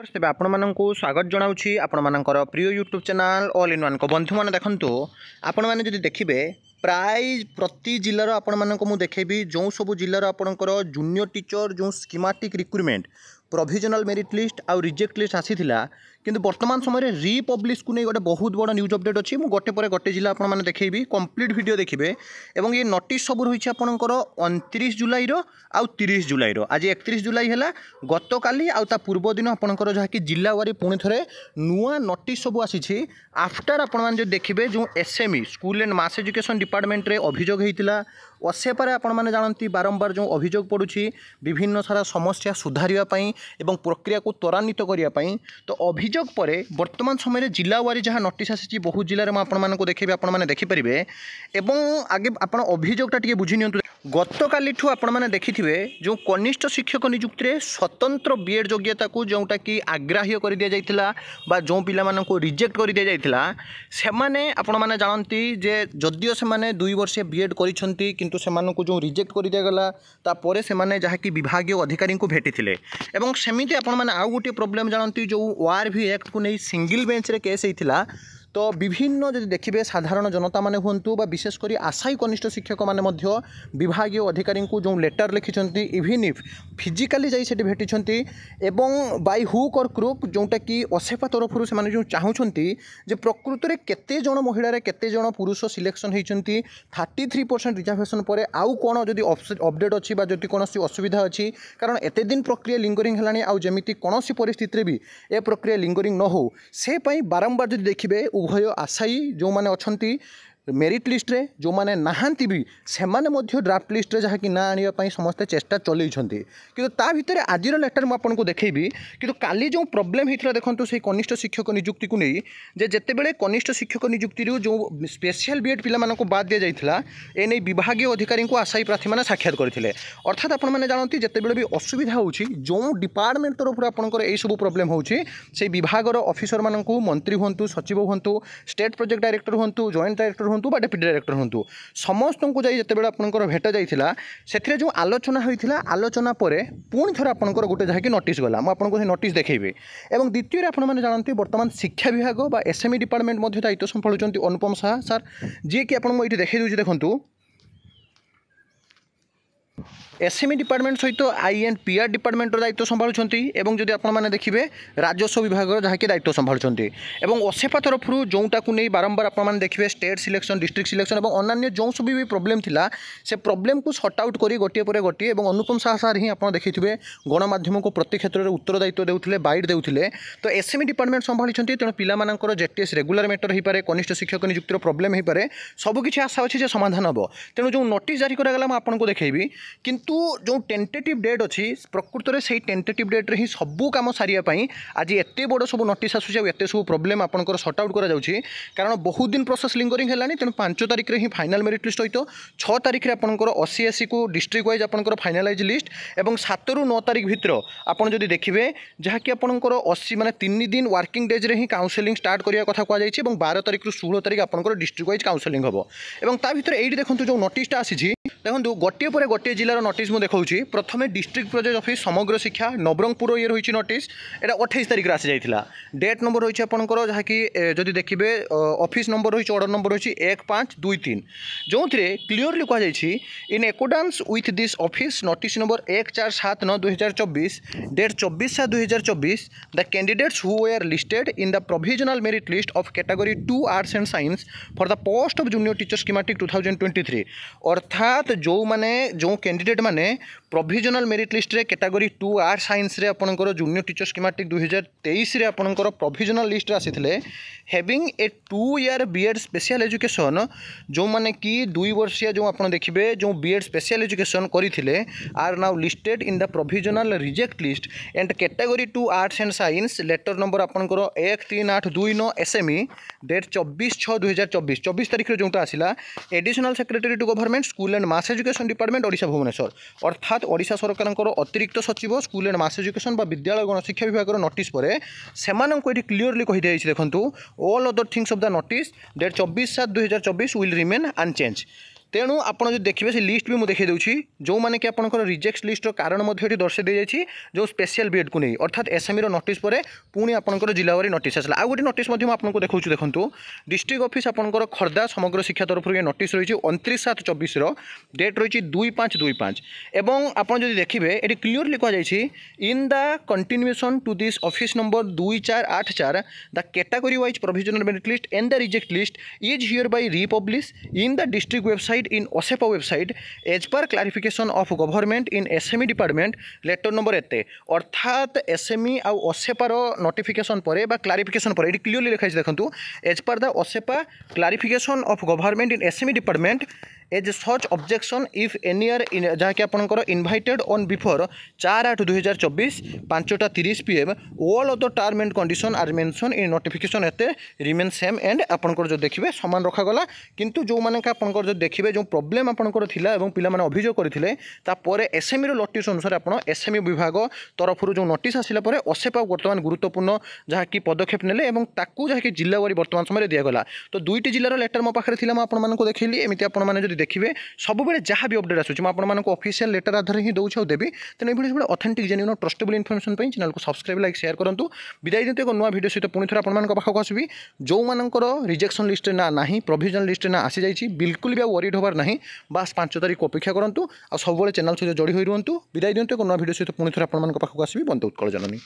तेज आपण मानक स्वागत जनाऊँगी आपण मानकर प्रिय YouTube channel all in one को बंधु मैंने देखु आपण मैंने जब देखिए प्राय प्रति जिलार आपण मानक मु देखेबी जो सब जिलार आपणकर जूनियर टीचर जो schematic recruitment provisional merit list आउ रिजेक्ट लिस्ट आसीथिला किंतु वर्तमान समय रिपब्लिश को नहीं गोटे बहुत बड़ा न्यूज अपडेट अच्छी मुझे गोटे पर गोटे जिला आपने देखी कंप्लीट वीडियो देखिए और ये नोटिस सब रही है आपंकर 29 जुलाई आउ 30 जुलाई आज 31 जुलाई है गत काली आउ पूर्व दिन आपंकर जहाँकि जिला वारी पुणी थे नुआ नोटिस सब आसी आफ्टर आपण जो देखिए जो SME school and mass education department रे अभियोग होता असेपर आपण मैंने जानती बारंबार जो अभियोग पड़ुछि विभिन्न सारा समस्या सुधारियापाई एवं प्रक्रिया को त्वरान्वित करने तो अभियोग पर वर्तमान समय जिला वारी जहाँ नोटिस आसी बहुत जिले में आपण देखिए आपण देखिपारे एवं आगे आप अभियोगटा टी बुझी नि गत काली आपण मैंने देखिथे जो कनिष्ठ शिक्षक नियुक्ति में स्वतंत्र बीएड योग्यता को जोटा कि आग्राह्य कर दि जाता जो पिला रिजेक्ट कर दि जाता से आपण मैंने जानती जे जदियो से 2 वर्ष बीएड करिसेंती किंतु सेमानकु जो रिजेक्ट कर दिगला तापर से जहाँकि विभाग अधिकारी को भेटी एवं सेमिति आपण मैंने आउ गोटे प्रोब्लेम जानती जो ORV एक्ट को नहीं सिंगल बेंच रे केस होता तो विभिन्न जब देखिए साधारण जनता माने हुंतु बा विशेषकर आशायी कनिष्ठ शिक्षक माने मध्य विभाग अधिकारी को जो लेटर लिखिं इवन इफ फिजिकाली जाइए भेटी एवं बाय हुक और क्रुक जोटा कि असेपा तरफ से जो चाहूँगी जे प्रकृत में केते जन महिला केते जन पुरुष सिलेक्शन होती 33% रिजर्वेशन पर आउ कौन जदि अपडेट अच्छी जदि कौन असुविधा अच्छी कारण एत दिन प्रक्रिया लिंगरिंग है जमी कौन परिस्थिति भी ए प्रक्रिया लिंगरिंग न हो से बारंबार जो देखिए उभय आशायी जो मैंने अच्छा मेरिट लिस्ट रे जो मैंने नहांती भी से माने ड्राफ्ट लिस्ट रे जहाँ कि ना आने समस्ते चेष्टा चलते कि भितर आज लेटर मुझे देखेबी कि काली जो प्रोब्लेम होता देखो से कनिष्ठ शिक्षक नियुक्ति को नहीं जेते बेले कनिष्ठ शिक्षक नियुक्ति जो स्पेशल बीएड पिला को बाद दि जाता एने विभाग अधिकारी को आशायी प्रार्थी मैंने साक्षात करते अर्थात आपण मैंने जानती जिते बड़े भी असुविधा हो जो डिपार्टमेंट तरफ आपंकर यही सब प्रोब्लेम हो विभाग ऑफिसर मानक मंत्री हूँ सचिव हूँ स्टेट प्रोजेक्ट डायरेक्टर हूँ जॉइंट डायरेक्टर हूँ बा डेप्यूटी डायरेक्टर हूँ समस्त को जाए जिते आपंकर भेटा जाता से जो आलोचना होता आलोचना पर पुणी थोड़ा आपंकर गोटे जहाँकि नोटिस गला मुझे नोटिस देखी और द्वितीय आपने जानते बर्तमान शिक्षा विभाग बा एसएमई डिपार्टमेंट दायित्व संभालुं अनुपम साहा सार जी कि आपको ये देखी दूसरी देखूँ एसएमई डिपार्टमेंट सहित INPR डिपार्टमेंट दायित्व संभालुं एवं जदि आपने देखिए राजस्व विभाग जहाँकि दायित्व संभालुं एवं असेपा तरफ जोटा को नहीं बारंबार आपने देखिए स्टेट सिलेक्शन डिस्ट्रिक्ट सिलेक्शन और अन्य जो सब भी प्रोब्लेम थिला से प्रोब्लेम को सॉर्ट आउट करी गोटे पर गोटे अनुपम साहा सार ही आप देखिए गणमाध्यम को प्रति क्षेत्र में उत्तर दायित्व देउथिले बाइट देउथिले तो एसएमई डिपार्टमेंट संभाली तेणु पिलामानकर जेटीएस रेगुलर मैटर हो पारे कनिष्ठ शिक्षक नियुक्तिर प्रोब्लेम हो पारे सबकि आशा अच्छी समाधान हम तेणु जो नोटिस जारी करागला मैं आपको देखेबी किंतु जो टेंटेटिव डेट अच्छी प्रकृत में से टेंटेटिव डेट रे ही सबू कम सारियापाई आज एत बड़ सब नोटिस आसूँ एत सब प्रोब्लेम आपंकर सॉर्ट आउट करा जाउछि कारण बहुत दिन प्रोसेस लिंगरिंग है तेणु 5 तारिख रे ही फाइनल मेरिट लिस्ट होइतो 6 तारिख रे आपंकर 80 को डिस्ट्रिक्ट वाइज आपंकर फाइनालाइज लिस्ट एवं 7 ରୁ 9 तारिख भितर आपन जदि देखिए जहाँकि आपंकर 80 माने 3 दिन वर्किंग डेज रे ही काउंसलिंग स्टार्ट करिया कथा कह जाइछि एवं 12 तारिख ରୁ 16 तारिख आपंकर डिस्ट्रिक्ट वाइज काउंसलिंग हबो एवं ता भितर एठी देखंतु जो नोटिसटा आसीछि देखो गोटे पर गोटे जिलार नोटिस मुझे देखा प्रथम डिस्ट्रिक्ट प्रोजेक्ट ऑफिस समग्र शिक्षा नवरंगपुर ये रही नोटिस यहाँ 28 तारिख आसी जाइए डेट नंबर रही आपंकर जहाँकि जदि देखिए ऑफिस नंबर रही ऑर्डर नंबर रही 1523 जो क्लीयरली कहुई in accordance with this office notice number 1479/2024 date 24/7/2024 the candidates who were listed in the provisional merit list of category 2 arts and science for the post of junior teacher schematic 2023 अर्थात जो माने जो candidate माने provisional merit list रे category 2 art science रे आपनकर junior teacher schematic 2023 रे आपनकर प्रोविजनल लिस्ट रे आसीथिले having a 2 year B Ed special education जो माने कि 2 वर्षीय जो आपन देखिबे जो बीएड स्पेशल एजुकेशन करिथिले are now listed in the provisional reject list and category 2 arts and science letter number आपनकर 13829 एसएमई डेट 24/6/2024 24 तारिख रे जोटा आसिला additional secretary to government school and mass education department Odisha Bhubaneswar अर्थात ओडिशा सरकार अतिरिक्त सचिव स्कूल एंड मास एजुकेशन विद्यालय गणशिक्षा विभाग नोटिस पर से क्लीयरली कही दिया देखूँ all other things of the notice date 24/7/2024 will remain unchanged तेणु आपड़ जो देखिए से लिस्ट भी मुझे देखी दूसरी जो मैंने कि आपंकर रिजेक्ट लिस्टर कारण दर्शाई दी जाए जो स्पेशल बीएड को नहीं अर्थात एसएमई नोटिस पर पुणी आपंकर जिलावारी नोटिस आसला आ गोटे नोटिस आपको देखा देखो डिस्ट्रिक्ट ऑफिस आपंकर खर्दा समग्र शिक्षा तरफ ये नोटिस रही 29/7/24 डेट रही 2/5/25 एवं आप देखिए ये क्लीयरली कहुई in the continuation to this office number 2484 the category wise provisional merit list and the reject list is hereby republish in the district website in OSEPA website as per clarification of government in SME department letter number एते अर्थात SME आ OSEPA रो notification परे बा clarification परे it clearly लिखा देखंतु as per the OSEPA clarification of government in SME department as such objection if any are जहाँकि आपंकर invited on before 4/8/2024 5:30 PM all of the term and condition are mentioned in notification एते remain same and आपंकर जो देखिए समान रखागला किंतु जो माने आपंकर जो देखिए जो प्रॉब्लम आपंकर थिला एवं पिला माने अभियोग करथिले तापर एसएमई रो नोटिस अनुसार आपण एसएमई विभाग तरफ जो नोटिस आसिला परे OSEPA वर्तमान गुरुत्वपूर्ण जहाँकि पदक्षेप नेले एवं ताकू जहाँकि जिलावारी वर्तमान समय दिगला तो दुईटी जिलार लेटर मो पाखे थिला आपको देखिली एमती आपण मैंने देखिए सब जहाँ भी अपडेट आसूँ आपको ऑफिशियल लेटर आधार ही दूँ देवी तेणु ये authentic genuine trustable information channel को सब्सक्राइब लाइक शेयर करूँ विदाय दिंतु एक नुआ वीडियो सहित पुणी थे आपको आसबि जो मानकर रिजेक्शन लिस्ट ना ना प्रोविजनल लिस्ट ना आसी जाइए बिल्कुल भी वरीड होबार ना बास 5 तारीख अपेक्षा करूँ आ सब चैनल सहित जोड़ी हो रुहतु विदाय दिंतु एक नुआ वीडियो सहित पुणी थे आपको आसबि बंद उत्कल जननी।